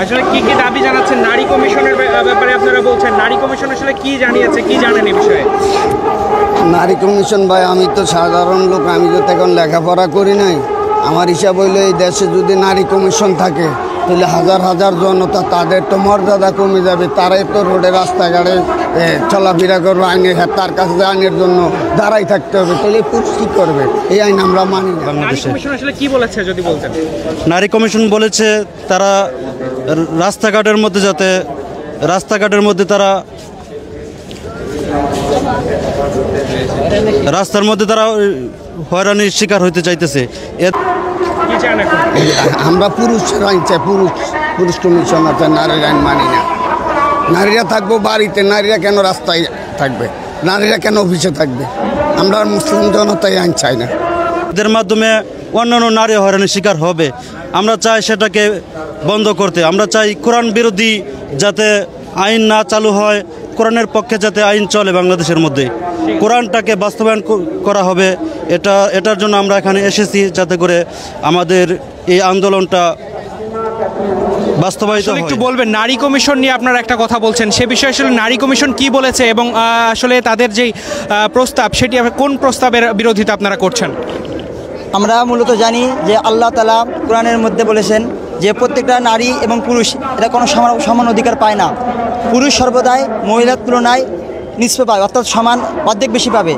আসলে কি কি দাবি জানাচ্ছেন নারী কমিশনের ব্যাপারে? আপনারা বলছেন নারী কমিশন আসলে কি জানিয়েছে, কি জানেন এই বিষয়ে? নারী কমিশন ভাই, আমি তো সাধারণ লোক, আমি তো এখন লেখাপড়া করি নাই। আমার হিসাব হইলে এই দেশে যদি নারী কমিশন থাকে তাহলে হাজার হাজার জনতা, তাদের তো মর্যাদা কমে যাবে। তারাই তো রোডে রাস্তাঘাটে চলাফেরা করবে, আইনের তার কাছে আইনের জন্য দাঁড়াই থাকতে হবে। তাহলে পুরুষ কী করবে? এই আইন আমরা মানি না। নারী কমিশন আসলে কি বলেছে যদি বলতেন? নারী কমিশন বলেছে তারা রাস্তাঘাটের মধ্যে তারা রাস্তার মধ্যে তারা হয়রানির শিকার হইতে চাইতেছে। আমরা পুরুষ আইন চাই, পুরুষ কমিশন আছে, নারীর আইন মানি না। নারীরা থাকবো বাড়িতে, নারীরা কেন রাস্তায় থাকবে? নারীরা কেন অফিসে থাকবে? আমরা মুসলিম জনতা আইন চাই না। এদের মাধ্যমে অন্যান্য নারী হয়রানির শিকার হবে। আমরা চাই সেটাকে বন্ধ করতে। আমরা চাই কোরআন বিরোধী যাতে আইন না চালু হয়, কোরআনের পক্ষে যাতে আইন চলে বাংলাদেশের মধ্যে, কোরআনটাকে বাস্তবায়ন করা হবে। এটার জন্য আমরা এখানে এসেছি, যাতে করে আমাদের এই আন্দোলনটা বাস্তবায়িত হয়। একটু বলবেন নারী কমিশন নিয়ে আপনারা একটা কথা বলছেন, সে বিষয়ে আসলে নারী কমিশন কি বলেছে এবং আসলে তাদের যেই প্রস্তাব, সেটি কোন প্রস্তাবের বিরোধিতা আপনারা করছেন? আমরা মূলত জানি যে আল্লাহ তাআলা কোরআনের মধ্যে বলেছেন যে প্রত্যেকটা নারী এবং পুরুষ এটা কোনো সমান অধিকার পায় না। পুরুষ সর্বদাই মহিলার তুলনায় নিষ্প পায়, অর্থাৎ সমান অর্ধেক বেশি পাবে।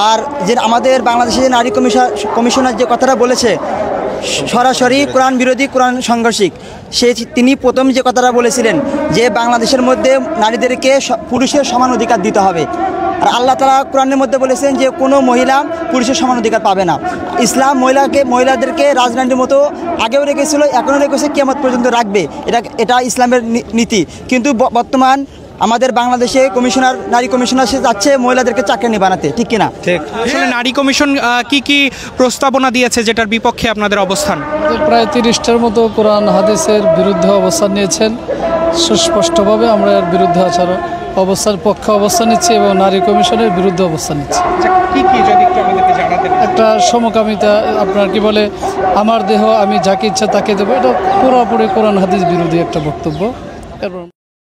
আর যে আমাদের বাংলাদেশের যে নারী কমিশনার যে কথাটা বলেছে সরাসরি কোরআন বিরোধী, কোরআন সাংঘর্ষিক। তিনি প্রথম যে কথাটা বলেছিলেন যে বাংলাদেশের মধ্যে নারীদেরকে পুরুষের সমান অধিকার দিতে হবে। আর আল্লাহ তাআলা কোরআনের মধ্যে বলেছেন যে কোনো মহিলা পুরুষের সমান অধিকার পাবে না। ইসলাম মহিলাদেরকে রাজনীতির মতো আগেও রেখেছিল, এখনও রেখেছে, কিয়ামত পর্যন্ত রাখবে। এটা ইসলামের নীতি। কিন্তু বর্তমান আমাদের বাংলাদেশে নারী কমিশনার সে যাচ্ছে মহিলাদেরকে চাকরি বানাতে, ঠিক কিনা? ঠিক। আসলে নারী কমিশন কি কি প্রস্তাবনা দিয়েছে যেটার বিপক্ষে আপনাদের অবস্থান? প্রায় 30টার মতো কোরআন হাদিসের বিরুদ্ধে অবস্থান নিয়েছেন। সুস্পষ্টভাবে আমরা এর বিরুদ্ধে পক্ষে অবস্থান নিচ্ছি এবং নারী কমিশনের বিরুদ্ধে অবস্থান নিচ্ছি। কি কি যদি একটু আমাদেরকে জানাতেন? একটা সমকামিতা, আপনার কি বলে, আমার দেহ আমি যাকে ইচ্ছা তাকে দেবো, এটা পুরোপুরি কোরআন হাদিস বিরোধী একটা বক্তব্য।